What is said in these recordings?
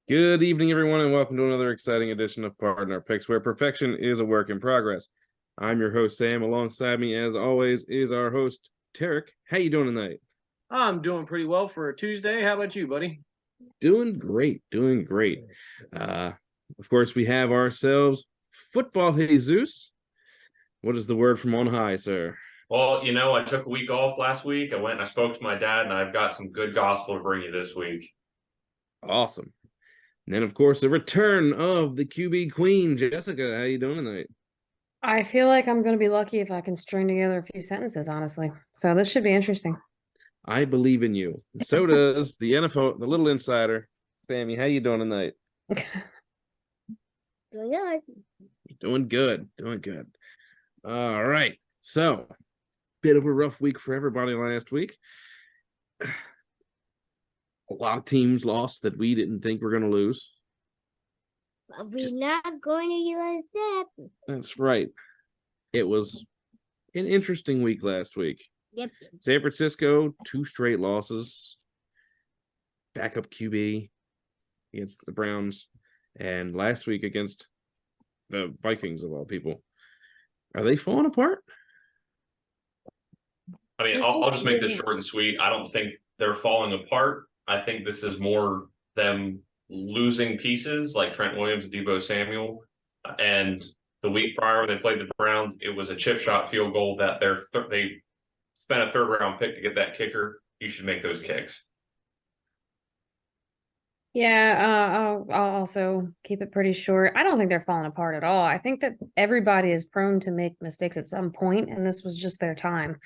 Good evening, everyone, and welcome to another exciting edition of Partner Picks, where perfection is a work in progress. I'm your host, Sam. Alongside me, as always, is our host, Tarek. How you doing tonight? I'm doing pretty well for a Tuesday. How about you, buddy? Doing great, doing great. Of course, we have ourselves Football Jesus. What is the word from on high, sir? Well, I took a week off last week. I went and I spoke to my dad, and I've got some good gospel to bring you this week. Awesome. And then, of course, the return of the QB queen, Jessica. How you doing tonight? I feel like I'm going to be lucky if I can string together a few sentences, honestly. So this should be interesting. I believe in you. So does the NFL, the little insider, Sammy. How you doing tonight? Doing good. Doing good. Doing good. All right. So, bit of a rough week for everybody last week. A lot of teams lost that we didn't think were going to lose. But we're not going to realize that. That's right. It was an interesting week last week. Yep. San Francisco, 2 straight losses. Backup QB against the Browns. And last week against the Vikings, of all people. Are they falling apart? I mean, I'll just make this short and sweet. I don't think they're falling apart. I think this is more them losing pieces like Trent Williams, Deebo Samuel. And the week prior when they played the Browns, it was a chip shot field goal that they spent a third-round pick to get that kicker. You should make those kicks. Yeah, I'll also keep it pretty short. I don't think they're falling apart at all. I think that everybody is prone to make mistakes at some point, and this was just their time.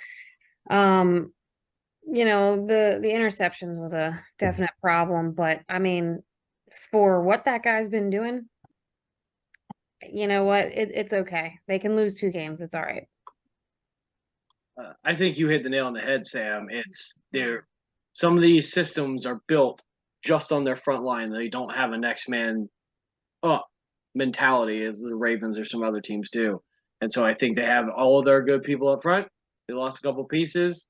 The interceptions was a definite problem, but I mean, for what that guy's been doing, you know what? It's okay. They can lose 2 games. It's all right. I think you hit the nail on the head, Sam. Some of these systems are built just on their front line. They don't have a next man up mentality as the Ravens or some other teams do. And so I think they have all of their good people up front. They lost a couple pieces.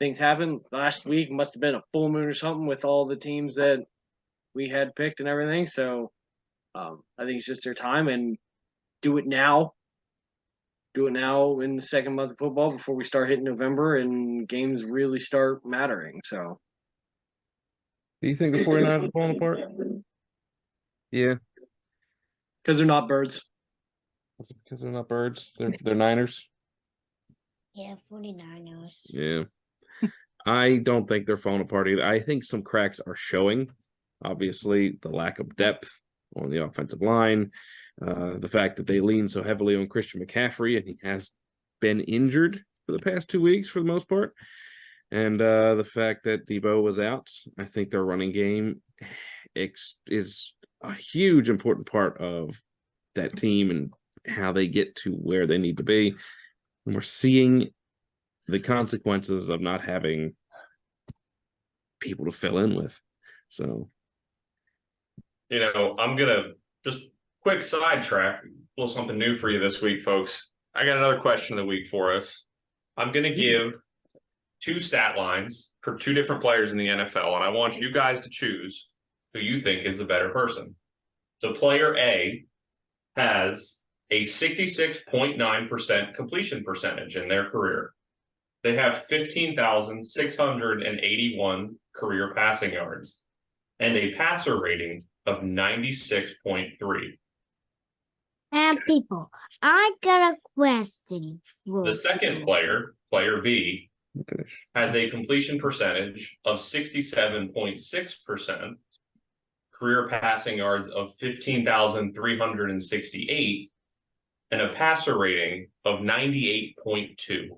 Things happen. Last week must have been a full moon or something with all the teams that we had picked and everything. So I think it's just their time, and do it now. Do it now in the second month of football before we start hitting November and games really start mattering. So, Do you think the 49ers are falling apart? Yeah. because they're not birds. That's because they're not birds. They're Niners. Yeah, 49ers. Yeah. I don't think they're falling apart either. I think some cracks are showing. Obviously, the lack of depth on the offensive line, the fact that they lean so heavily on Christian McCaffrey, and he has been injured for the past 2 weeks for the most part, and the fact that Deebo was out. I think their running game is a huge important part of that team and how they get to where they need to be. And we're seeing the consequences of not having people to fill in with. So, I'm going to just quick sidetrack, a little something new for you this week, folks. I got another question of the week for us. I'm going to give 2 stat lines for 2 different players in the NFL, and I want you guys to choose who you think is the better person. So player A has a 66.9% completion percentage in their career. They have 15,681 career passing yards and a passer rating of 96.3. People, I got a question. The second player, player B, has a completion percentage of 67.6%, career passing yards of 15,368, and a passer rating of 98.2.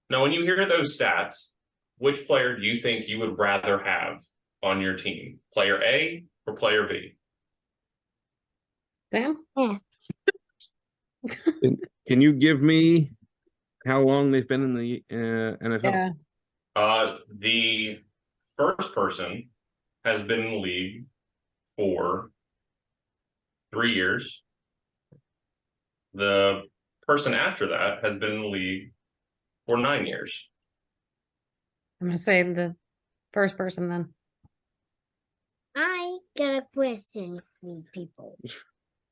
Now, when you hear those stats, which player do you think you would rather have on your team? Player A or player B? Sam? Yeah. can you give me how long they've been in the NFL? Yeah. The first person has been in the league for 3 years. The person after that has been in the league for 9 years. I'm going to say the first person then. I got a question for you people.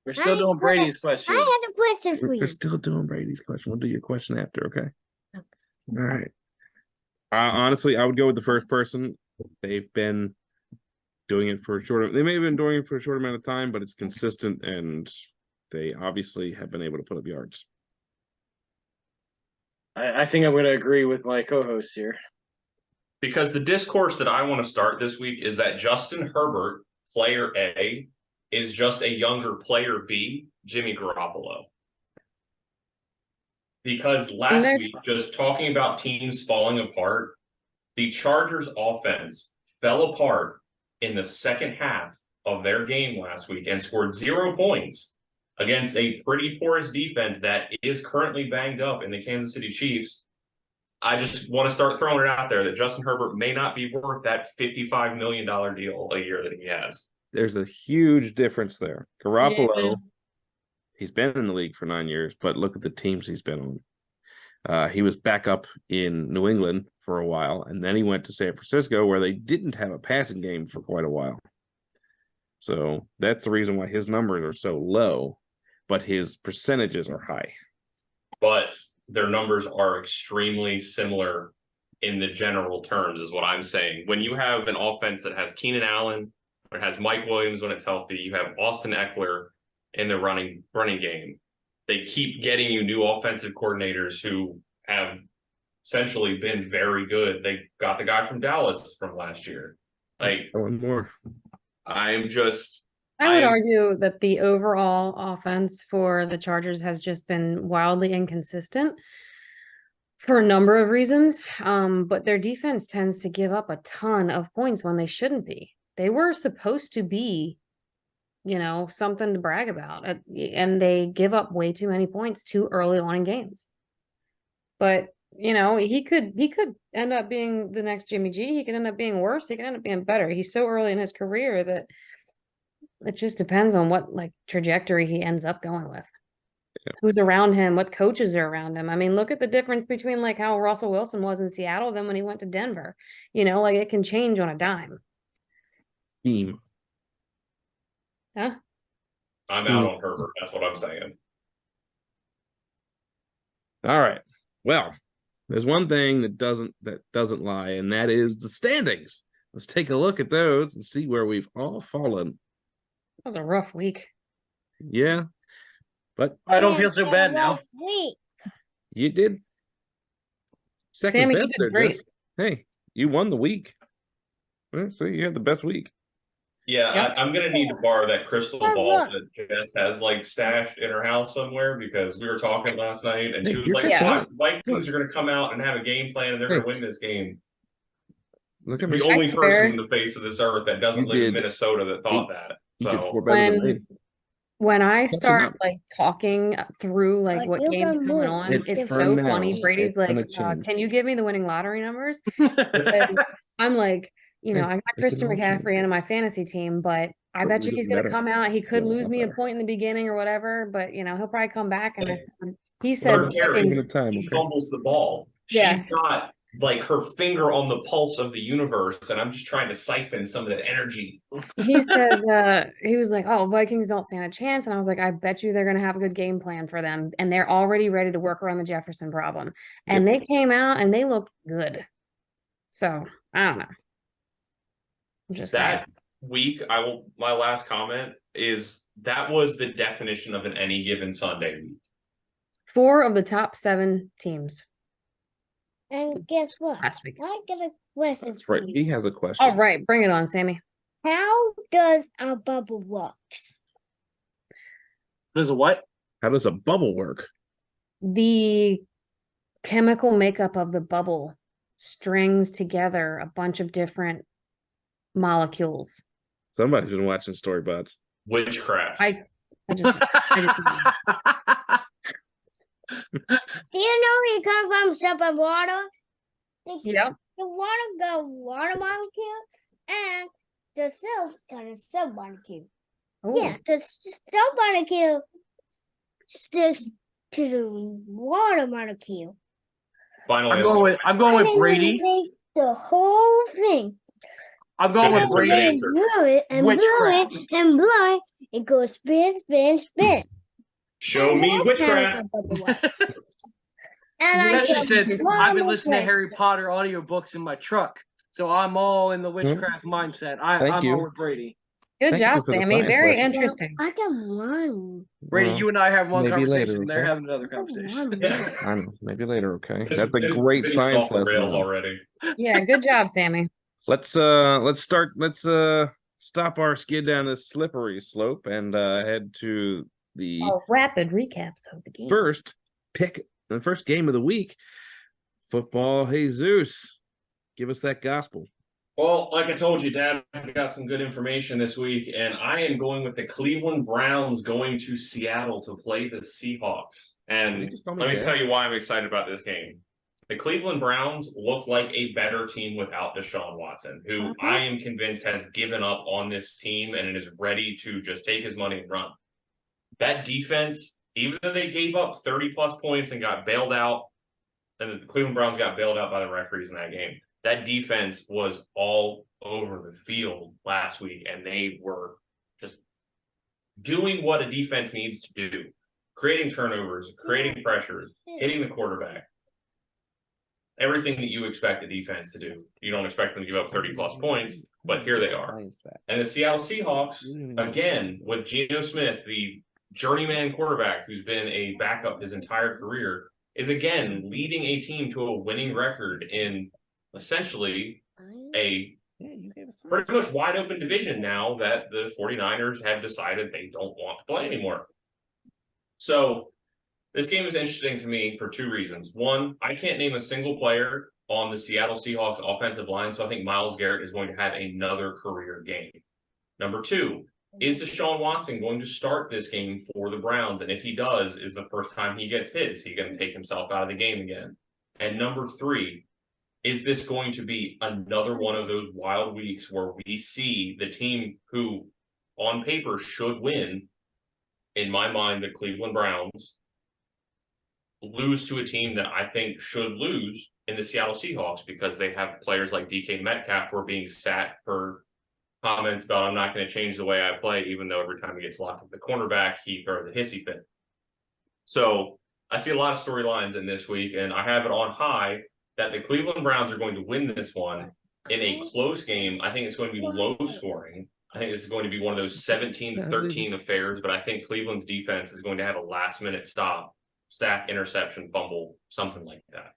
We're still doing Brady's question. I had a question for We're you. still doing Brady's question. We'll do your question after, okay? Okay. All right. Honestly, I would go with the first person. They've been doing it for a short. They may have been doing it for a short amount of time, but it's consistent, and they obviously have been able to put up yards. I think I'm going to agree with my co-host here. Because the discourse that I want to start this week is that Justin Herbert, player A, is just a younger player B, Jimmy Garoppolo. Because last week, just talking about teams falling apart, the Chargers offense fell apart in the second half of their game last week and scored 0 points against a pretty porous defense that is currently banged up in the Kansas City Chiefs. I just want to start throwing it out there that Justin Herbert may not be worth that $55 million deal a year that he has. There's a huge difference there. Garoppolo, he's been in the league for 9 years, but look at the teams he's been on. He was back up in New England for a while, and then he went to San Francisco where they didn't have a passing game for quite a while. So that's the reason why his numbers are so low, but his percentages are high. But their numbers are extremely similar in the general terms, is what I'm saying. When you have an offense that has Keenan Allen, or it has Mike Williams when it's healthy, you have Austin Eckler in the running game. They keep getting you new offensive coordinators who have essentially been very good. They got the guy from Dallas from last year. Like, one more. I would argue that the overall offense for the Chargers has just been wildly inconsistent for a number of reasons. But their defense tends to give up a ton of points when they shouldn't be. They were supposed to be, something to brag about, and they give up way too many points too early on in games. But he could end up being the next Jimmy G. He could end up being worse. He could end up being better. He's so early in his career that it just depends on what trajectory he ends up going with. Yeah. Who's around him, what coaches are around him. I mean, look at the difference between how Russell Wilson was in Seattle than when he went to Denver. It can change on a dime. Scheme. Huh? I'm out on Herbert. That's what I'm saying. All right. Well, there's one thing that doesn't lie, and that is the standings. Let's take a look at those and see where we've all fallen. That was a rough week. Yeah, but I don't feel so bad now. You did second Sammy, best you did there, great. Jess. Hey, you won the week. Well, so you had the best week. Yeah, Yep. I'm going to need to borrow that crystal ball that Jess has stashed in her house somewhere, because we were talking last night and she was like, Yeah. Vikings are going to come out and have a game plan and they're going to win this game. Look at me. The only I swear. person in the face of this earth that doesn't live in did. Minnesota that thought that. You did So 4 better than me. When I Catch him start up. talking through what you games can coming move. on, It's it's for so now. funny. Brady's It's gonna change. can you give me the winning lottery numbers? Because I'm I got Christian all change. McCaffrey into my fantasy team, but I But bet we you do he's gonna better. come out. He could Yeah, lose me a better. point in the beginning or whatever, but he'll probably come back. And he For said, Gary, Give it a time, she okay? fumbles the ball. Yeah. She's got her finger on the pulse of the universe, and I'm just trying to siphon some of that energy. he says, he was like, "Oh, Vikings don't stand a chance," and I was like, "I bet you they're gonna have a good game plan for them, and they're already ready to work around the Jefferson problem." And they came out and they looked good. So I don't know. I'm just That saying. week, my last comment is that was the definition of an any given Sunday week. 4 of the top 7 teams And guess what? last week. I got a question. That's right. for you. He has a question. All right, bring it on, Sammy. How does a bubble works? There's a what? How does a bubble work? The chemical makeup of the bubble strings together a bunch of different molecules. Somebody's been watching Storybots. Witchcraft. I just Do you know you come from soap and water? Yep. The water got water molecule, and the soap got a soap molecule. Ooh. Yeah, the soap molecule sticks to the water molecule. Final I'm answer. going with And then Brady. you make the whole thing. I'm going Good with answer, good Brady. answer. Blow it and blow Witchcraft. it and blow it. It goes spin, spin, spin. Show And me that's how witchcraft. it works. And I Especially get since one I've been more listening to play. Harry Potter audiobooks in my truck. So I'm all in the witchcraft mindset. Thank I'm you. all with Brady. Good Thank you job, for the Sammy. science Very lesson. interesting. I got one. Brady, Well, you and I have one maybe conversation. later, They're okay? having another I got conversation. one Yeah. more. I know. Maybe later, okay? This- That's a this great video's science off the lesson. rails though. already. Yeah, good job, Sammy. Let's stop our skid down this slippery slope and head to the Rapid recaps of the game. first pick, the first game of the week. Football Jesus. Give us that gospel. Well, like I told you, Dad, I got some good information this week, and I am going with the Cleveland Browns going to Seattle to play the Seahawks. Can you And just call me let me Dad? tell you why I'm excited about this game. The Cleveland Browns look like a better team without Deshaun Watson, who I am convinced has given up on this team and is ready to just take his money and run. That defense, even though they gave up 30-plus points and got bailed out, and the Cleveland Browns got bailed out by the referees in that game, that defense was all over the field last week, and they were just doing what a defense needs to do, creating turnovers, creating pressures, hitting the quarterback. Everything that you expect a defense to do. You don't expect them to give up 30-plus points, but here they are. And the Seattle Seahawks, again, with Geno Smith, the journeyman quarterback who's been a backup his entire career, is again leading a team to a winning record in essentially a pretty much wide open division now that the 49ers have decided they don't want to play anymore. So this game is interesting to me for two reasons. One, I can't name a single player on the Seattle Seahawks offensive line, so I think Myles Garrett is going to have another career game. Number two, is Deshaun Watson going to start this game for the Browns? And if he does, is the first time he gets hit, is he going to take himself out of the game again? And number three, is this going to be another one of those wild weeks where we see the team who on paper should win, in my mind, the Cleveland Browns, lose to a team that I think should lose in the Seattle Seahawks because they have players like DK Metcalf who are being sat for comments about I'm not going to change the way I play, even though every time he gets locked up the cornerback, he throws a hissy fit. So I see a lot of storylines in this week, and I have it on high that the Cleveland Browns are going to win this one in a close game. I think it's going to be low scoring. I think this is going to be one of those 17-13 affairs, but I think Cleveland's defense is going to have a last-minute stop, sack, interception, fumble, something like that.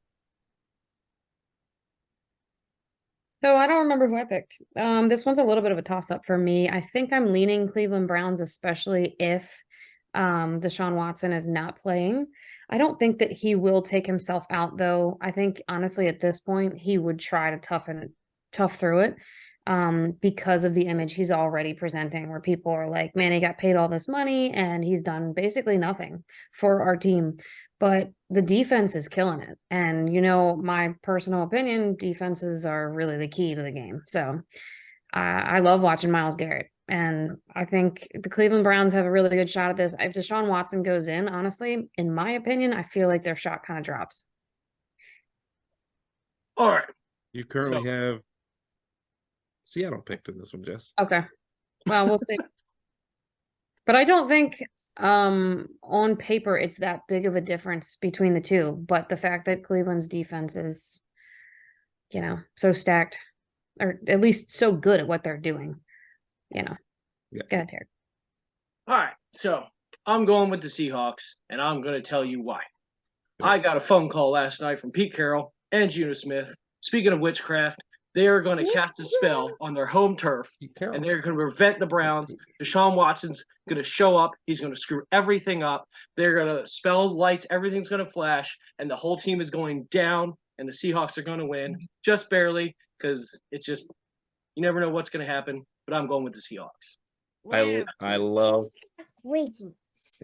So I don't remember who I picked. This one's a little bit of a toss-up for me. I think I'm leaning Cleveland Browns, especially if Deshaun Watson is not playing. I don't think that he will take himself out, though. I think, honestly, at this point, he would try to tough through it because of the image he's already presenting, where people are like, man, he got paid all this money and he's done basically nothing for our team. But the defense is killing it. And, my personal opinion, defenses are really the key to the game. So I love watching Myles Garrett. And I think the Cleveland Browns have a really good shot at this. If Deshaun Watson goes in, honestly, in my opinion, I feel like their shot kind of drops. All right. You currently have Seattle picked in this one, Jess. Okay. Well, we'll see. But I don't think on paper it's that big of a difference between the two. But the fact that Cleveland's defense is, so stacked, or at least so good at what they're doing, Yeah. Go ahead, Terry. All right. So I'm going with the Seahawks, and I'm going to tell you why. I got a phone call last night from Pete Carroll and Geno Smith. Speaking of witchcraft, they are going to cast a spell on their home turf, and they're going to prevent the Browns. Deshaun Watson's going to show up. He's going to screw everything up. They're going to spell lights. Everything's going to flash, and the whole team is going down, and the Seahawks are going to win just barely because it's just you never know what's going to happen, but I'm going with the Seahawks. I love Waiting.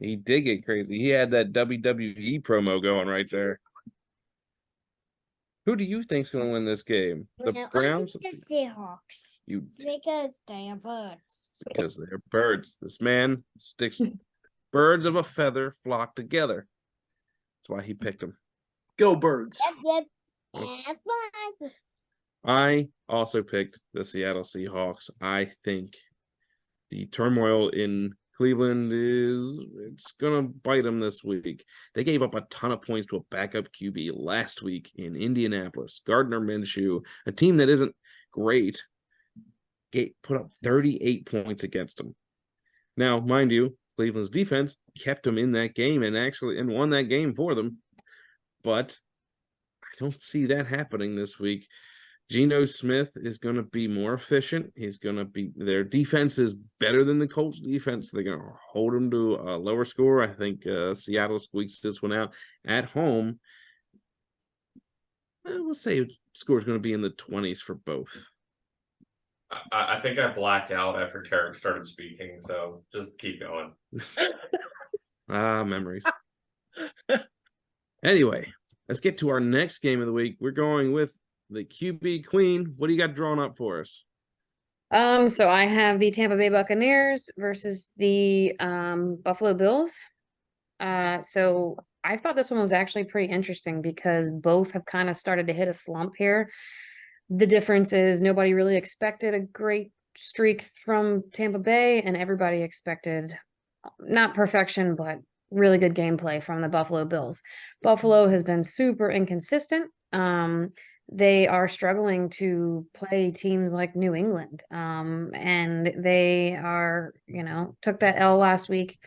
he did get crazy. He had that WWE promo going right there. Who do you think's going to win this game? The Browns? The Seahawks. You Because they are birds. because they're birds. This man sticks birds of a feather flock together. That's why he picked them. Go Birds. Yep. That's fine. I also picked the Seattle Seahawks. I think the turmoil in Cleveland it's gonna bite them this week. They gave up a ton of points to a backup QB last week in Indianapolis. Gardner Minshew, a team that isn't great, put up 38 points against them. Now, mind you, Cleveland's defense kept them in that game and won that game for them. But I don't see that happening this week. Geno Smith is going to be more efficient. Their defense is better than the Colts defense. They're going to hold them to a lower score. I think Seattle squeaks this one out at home. We'll say score is going to be in the 20s for both. I think I blacked out after Tarek started speaking, so just keep going. Memories. Anyway, let's get to our next game of the week. We're going with the QB Queen. What do you got drawn up for us? So I have the Tampa Bay Buccaneers versus the Buffalo Bills. So I thought this one was actually pretty interesting because both have kind of started to hit a slump here. The difference is nobody really expected a great streak from Tampa Bay, and everybody expected not perfection, but really good gameplay from the Buffalo Bills. Buffalo has been super inconsistent. They are struggling to play teams like New England. And they are, took that L last week.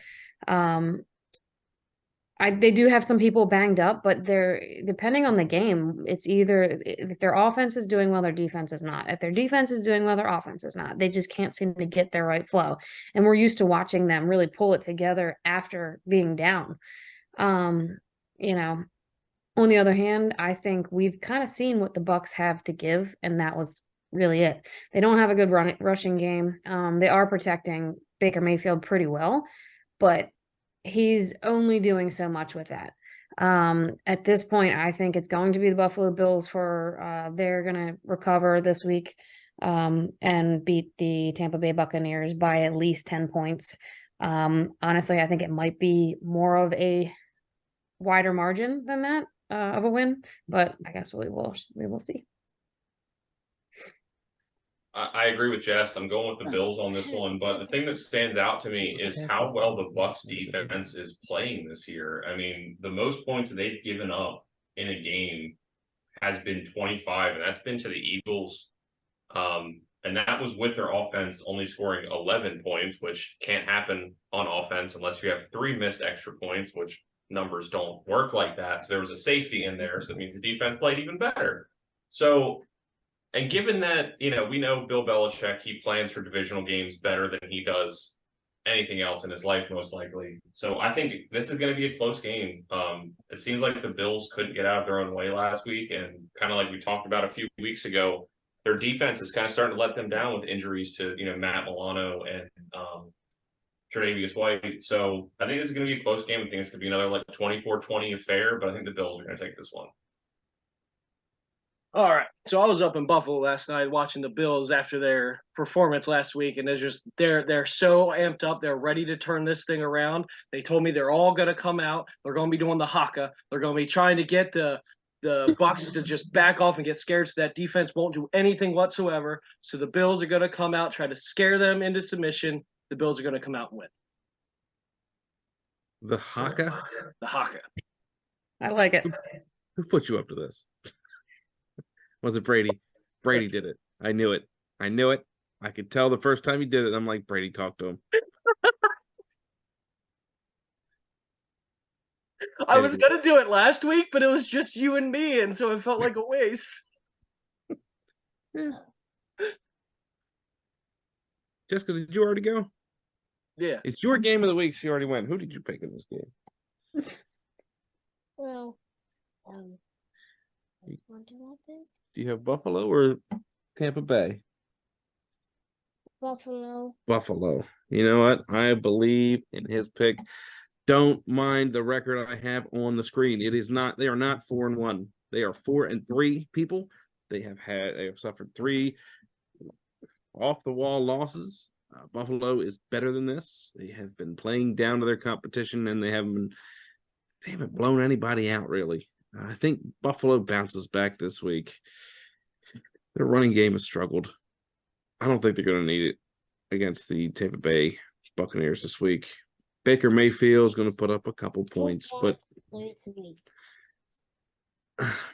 They do have some people banged up, but they're depending on the game. It's either if their offense is doing well, their defense is not. If their defense is doing well, their offense is not. They just can't seem to get their right flow. And we're used to watching them really pull it together after being down. On the other hand, I think we've kind of seen what the Bucs have to give, and that was really it. They don't have a good rushing game. They are protecting Baker Mayfield pretty well, but he's only doing so much with that. At this point, I think it's going to be the Buffalo Bills they're going to recover this week and beat the Tampa Bay Buccaneers by at least 10 points. Honestly, I think it might be more of a wider margin than that of a win, but I guess we will see. I agree with Jess. I'm going with the Bills on this one, but the thing that stands out to me is how well the Bucs defense is playing this year. I mean, the most points that they've given up in a game has been 25, and that's been to the Eagles. And that was with their offense only scoring 11 points, which can't happen on offense unless you have 3 missed extra points, which numbers don't work like that. So there was a safety in there, so it means the defense played even better. So, and given that, we know Bill Belichick, he plans for divisional games better than he does anything else in his life, most likely. So I think this is going to be a close game. It seems like the Bills couldn't get out of their own way last week, and kind of like we talked about a few weeks ago, their defense is kind of starting to let them down with injuries to, Matt Milano and Tre'Davious White. So I think this is going to be a close game. I think it's going to be another 24-20 affair, but I think the Bills are going to take this one. All right. So I was up in Buffalo last night watching the Bills after their performance last week, and they're so amped up. They're ready to turn this thing around. They told me they're all going to come out. They're going to be doing the haka. They're going to be trying to get the Bucs to just back off and get scared so that defense won't do anything whatsoever. So the Bills are going to come out, try to scare them into submission. The Bills are going to come out and win. The haka? The haka. I like it. Who put you up to this? Was it Brady? Brady did it. I knew it. I could tell the first time he did it. I'm like, Brady, talk to him. I was going to do it last week, but it was just you and me, and so it felt like a waste. Yeah. Jessica, did you already go? Yeah. It's your game of the week. She already went. Who did you pick in this game? Well, Do you have Buffalo or Tampa Bay? Buffalo. Buffalo. You know what? I believe in his pick. Don't mind the record I have on the screen. They are not 4-1. They are 4-3 people. They have suffered 3 off the wall losses. Buffalo is better than this. They have been playing down to their competition, and they haven't blown anybody out really. I think Buffalo bounces back this week. Their running game has struggled. I don't think they're going to need it against the Tampa Bay Buccaneers this week. Baker Mayfield is going to put up a couple points, but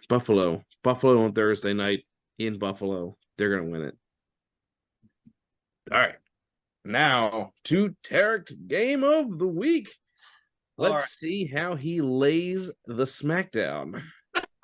Buffalo on Thursday night in Buffalo, they're going to win it. All right. Now to Tarek's game of the week. Let's see how he lays the smackdown.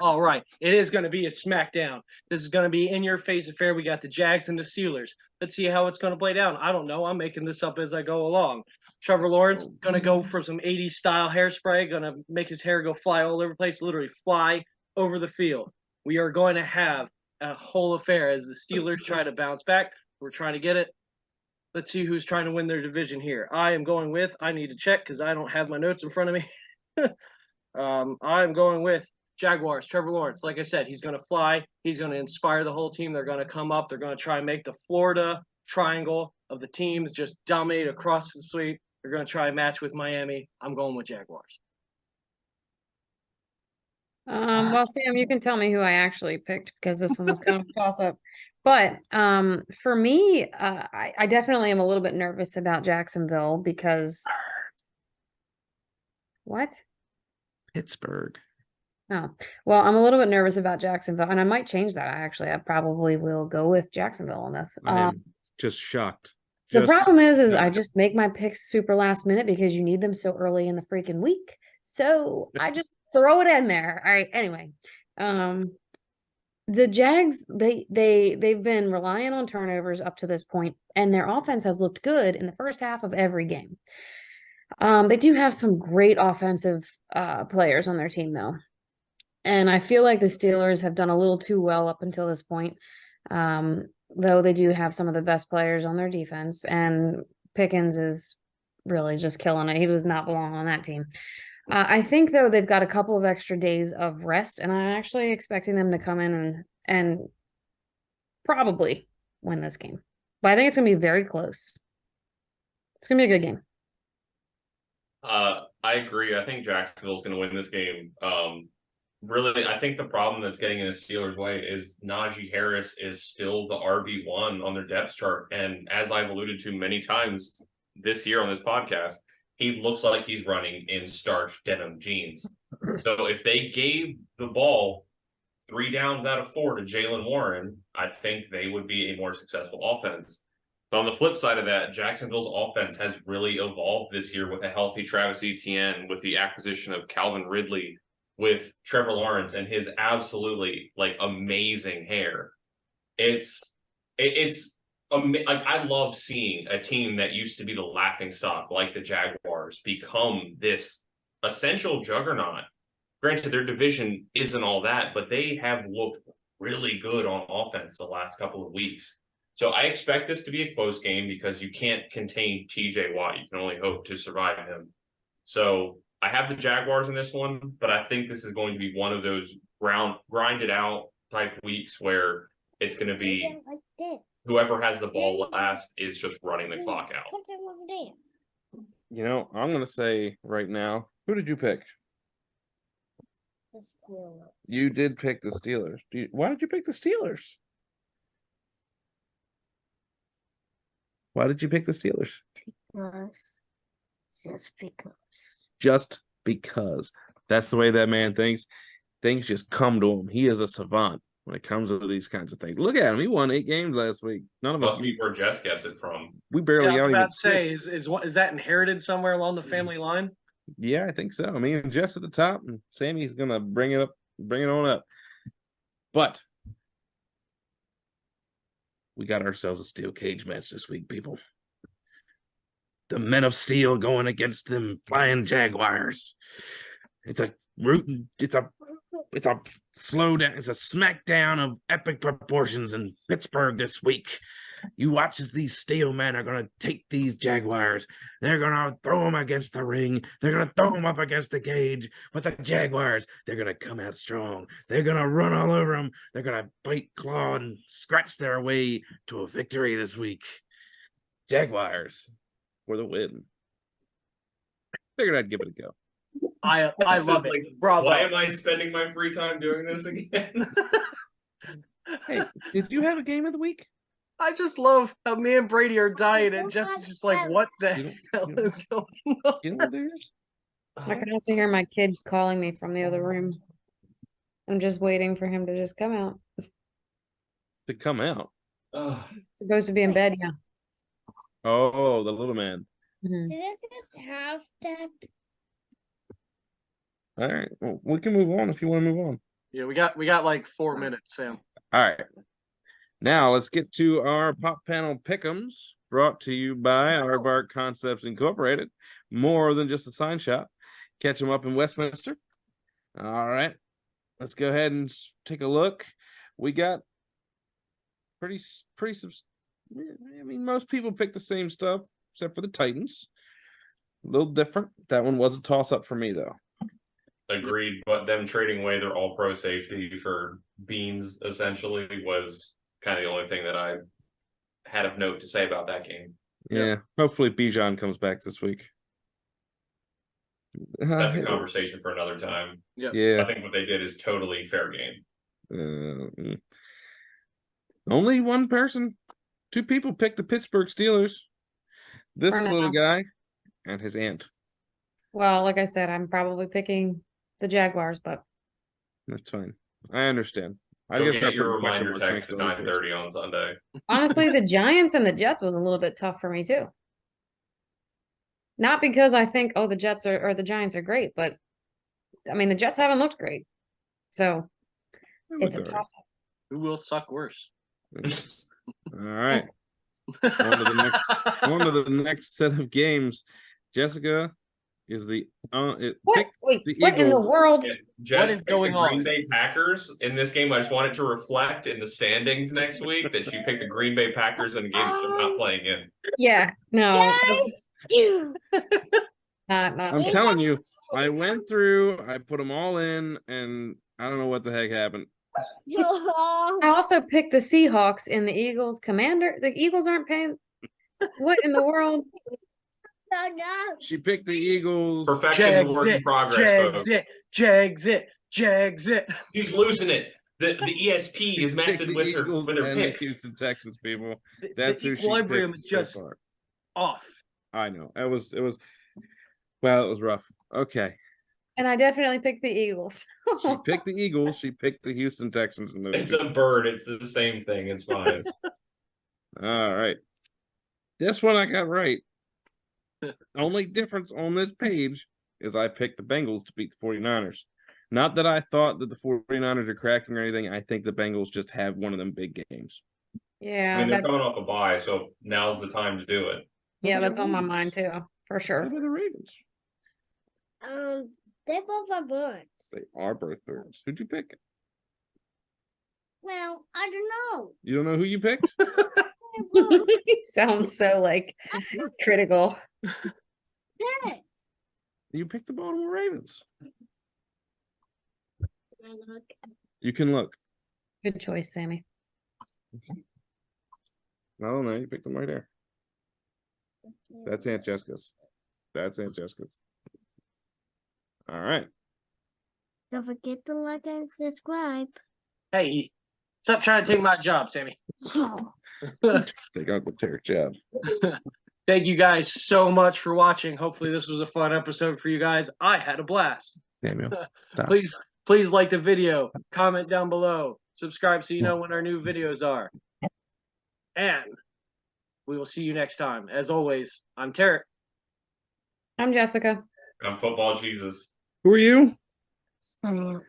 All right. It is going to be a smackdown. This is going to be in your face affair. We got the Jags and the Steelers. Let's see how it's going to play down. I don't know. I'm making this up as I go along. Trevor Lawrence going to go for some 80s style hairspray, going to make his hair go fly all over the place, literally fly over the field. We are going to have a whole affair as the Steelers try to bounce back. We're trying to get it. Let's see who's trying to win their division here. I am going with, I need to check because I don't have my notes in front of me. I'm going with Jaguars, Trevor Lawrence. Like I said, he's going to fly. He's going to inspire the whole team. They're going to come up. They're going to try and make the Florida triangle of the teams just dominate across the sweep. They're going to try and match with Miami. I'm going with Jaguars. Well, Sam, you can tell me who I actually picked because this one was kind of a toss-up. But for me, I definitely am a little bit nervous about Jacksonville because what? Pittsburgh. Oh, well, I'm a little bit nervous about Jacksonville, and I might change that. I probably will go with Jacksonville on this. I am just shocked. The problem is I just make my picks super last minute because you need them so early in the freaking week. So I just throw it in there. All right. Anyway, the Jags, they've been relying on turnovers up to this point, and their offense has looked good in the first half of every game. They do have some great offensive players on their team, though. And I feel like the Steelers have done a little too well up until this point. Though they do have some of the best players on their defense, and Pickens is really just killing it. He does not belong on that team. I think, though, they've got a couple of extra days of rest, and I'm actually expecting them to come in and probably win this game. But I think it's going to be very close. It's going to be a good game. I agree. I think Jacksonville's going to win this game. Really, I think the problem that's getting in the Steelers' way is Najee Harris is still the RB1 on their depth chart. And as I've alluded to many times this year on this podcast, he looks like he's running in starched denim jeans. So if they gave the ball 3 downs out of 4 to Jalen Warren, I think they would be a more successful offense. But on the flip side of that, Jacksonville's offense has really evolved this year with a healthy Travis Etienne, with the acquisition of Calvin Ridley, with Trevor Lawrence and his absolutely amazing hair. It's I love seeing a team that used to be the laughingstock like the Jaguars become this essential juggernaut. Granted, their division isn't all that, but they have looked really good on offense the last couple of weeks. So I expect this to be a close game because you can't contain TJ Watt. You can only hope to survive him. So I have the Jaguars in this one, but I think this is going to be one of those grinded out type weeks where it's going to be whoever has the ball last is just running the clock out. You know, I'm going to say right now, who did you pick? You did pick the Steelers. Why did you pick the Steelers? Why did you pick the Steelers? Just because. That's the way that man thinks. Things just come to him. He is a savant when it comes to these kinds of things. Look at him. He won 8 games last week. None of us. Must be where Jess gets it from. We barely I was got about even to say, 6. is that inherited somewhere along the family line? Yeah, I think so. I mean, Jess at the top, and Sammy's gonna bring it on up. But we got ourselves a steel cage match this week, people. The Men of Steel going against them flying Jaguars. It's a slow down. It's a smackdown of epic proportions in Pittsburgh this week. You watch as these steel men are going to take these Jaguars. They're going to throw them against the ring. They're going to throw them up against the cage. But the Jaguars, they're going to come out strong. They're going to run all over them. They're going to bite, claw, and scratch their way to a victory this week. Jaguars for the win. Figured I'd give it a go. I love it. Like, Bravo. why am I spending my free time doing this again? Hey, did you have a game of the week? I just love how me and Brady are dying, and Jess is just like, what You the don't- hell you don't- is going on? You know, there is. I can also hear my kid calling me from the other room. I'm just waiting for him to just come out. To come out. Supposed to be in bed, yeah. Oh, the little man. Mhm. Did it just have that? All right. Well, we can move on if you want to move on. Yeah, we got like 4 minutes, Sam. All right. Now let's get to our pop panel pick'ems, brought to you by Aardvark Concepts Incorporated. More than just a sign shop. Catch them up in Westminster. All right. Let's go ahead and take a look. We got pretty. I mean, most people pick the same stuff except for the Titans. A little different. That one was a toss up for me though. Agreed, but them trading away their all-pro safety for Beans essentially was kind of the only thing that I had of note to say about that game. Yeah. Hopefully Bijan comes back this week. That's a conversation for another time. I Yeah. think what they did is totally fair game. Only one person, 2 people picked the Pittsburgh Steelers. This For little now. guy and his aunt. Well, like I said, I'm probably picking the Jaguars, but That's fine. I understand. I You'll guess get start your putting question reminder marks text next at to other 9:30 on Sunday. honestly, the Giants and the Jets was a little bit tough for me too. Not because I think, oh, the Jets are or the Giants are great, but I mean, the Jets haven't looked great. So players. it's a toss up. Who will suck worse? All right. On to the next set of games. Jessica is the What? Wait, the what in the Eagles. world? Just is picked going the Green on? Bay Packers in this game. I just wanted to reflect in the standings next week that she picked the Green Bay Packers in a game that they're not playing in. Yeah, no, that's Dude. not I'm Yeah. telling you, I went through, I put them all in, and I don't know what the heck happened. Oh, I also picked the Seahawks in the Eagles commander. The Eagles aren't paying. What in the world? no. She picked the Eagles. Perfection's a Jags work in it, progress, Jags folks. it, Jags it, Jags it. She's losing it. The ESP She is picked messing the with Eagles her and the picks. Houston Texans, people. The That's who she equilibrium picked is so just far. off. I know. It was well, it was rough. Okay. And I definitely picked the Eagles. She picked the Eagles, she picked the Houston Texans in those It's two. a bird. It's the same thing. It's fine. All right. This one I got right. Only difference on this page is I picked the Bengals to beat the 49ers. Not that I thought that the 49ers are cracking or anything. I think the Bengals just have one of them big games. I Yeah, mean, they're that's coming off a bye, so now's the time to do it. yeah, Look at that's the on my Ravens. mind too, for sure. Look at the Ravens. They both are birds. They are both birds. Who'd you pick? Well, I don't know. You don't know who you picked? They're birds. Sounds so like critical. Yeah. You picked the Baltimore Ravens. Look. You can look. Good choice, Sammy. No, you picked them right there. That's Aunt Jessica's. That's Aunt Jessica's. All right. Don't forget to like and subscribe. Hey, stop trying to take my job, Sammy. Take Uncle Terry's job. Thank you guys so much for watching. Hopefully this was a fun episode for you guys. I had a blast. Samuel. Stop. Please like the video, comment down below, subscribe so you know when our new videos are. And we will see you next time. As always, I'm Tarek. I'm Jessica. I'm football Jesus. Who are you? Sam.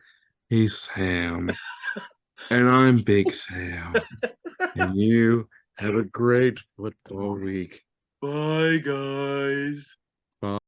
He's Sam. And I'm Big Sam. And you have a great football week. Bye, guys.